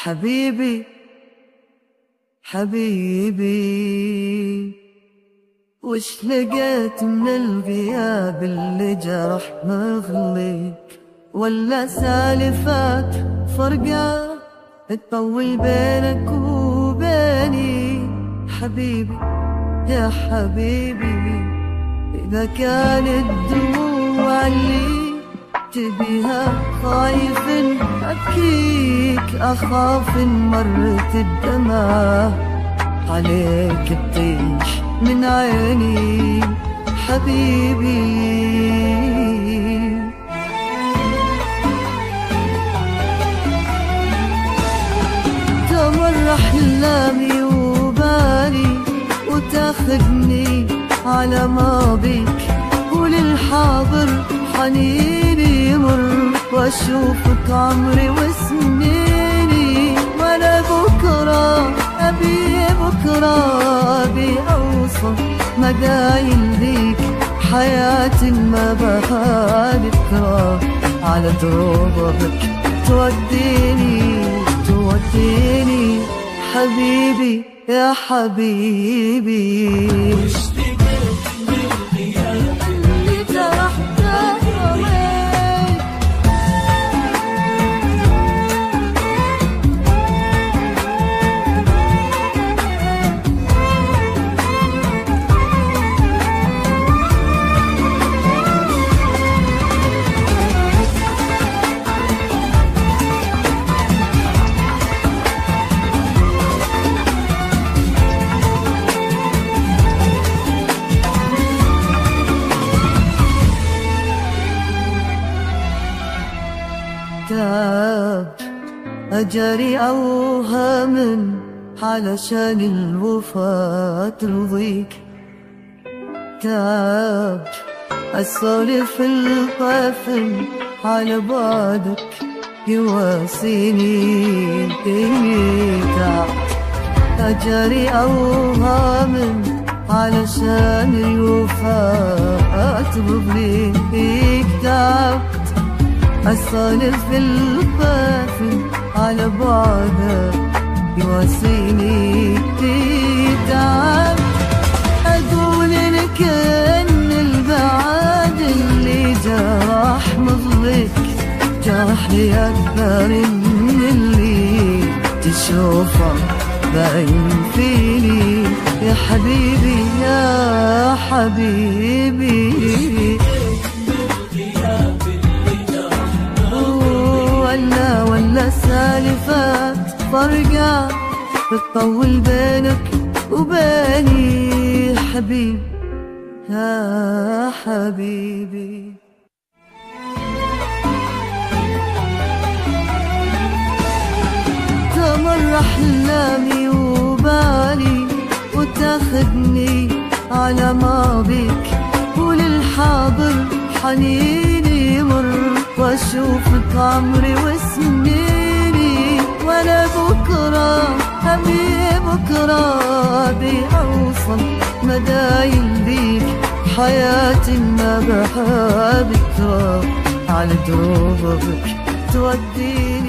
حبيبي حبيبي، وش لقيت من الغياب اللي جرح مغليك؟ ولا سالفات فرقة تطول بينك وبيني؟ حبيبي يا حبيبي، إذا كانت دموع اللي تبيها خايف أبكيك، أخاف إن مرت الدمع عليك تطيش من عيني. حبيبي تمر أحلامي وبالي وتاخدني على ماضيك، وللحاضر حنيني يمر واشوفك عمري وسنيني. وانا بكره ابي اوصل مدايل ليك، حياتي ما بها ذكرى على دروبك توديني. حبيبي يا حبيبي، أجري أوهام علشان الوفا ترضيك، تعب أسولف القافل على بعدك يواسيني. تعب أجري أوهام علشان الوفا ترضيك، تعب أسولف القافل على بعدك يواسيني. تعب أقول لك إن البعاد اللي جرح مظلك جرحني أكثر من اللي تشوفه باين فيني. يا حبيبي يا حبيبي، ولا سالفات فرقة بتطول بينك وبيني. حبيبي يا حبيبي، تمر أحلامي وبالي وتاخدني على ماضيك، وللحاضر حنيني يمر واشوفك عمري وسنيني. وانا بكره ابي اوصل مدايل بيك، حياتي ما بها ذكرى على دروبك توديني.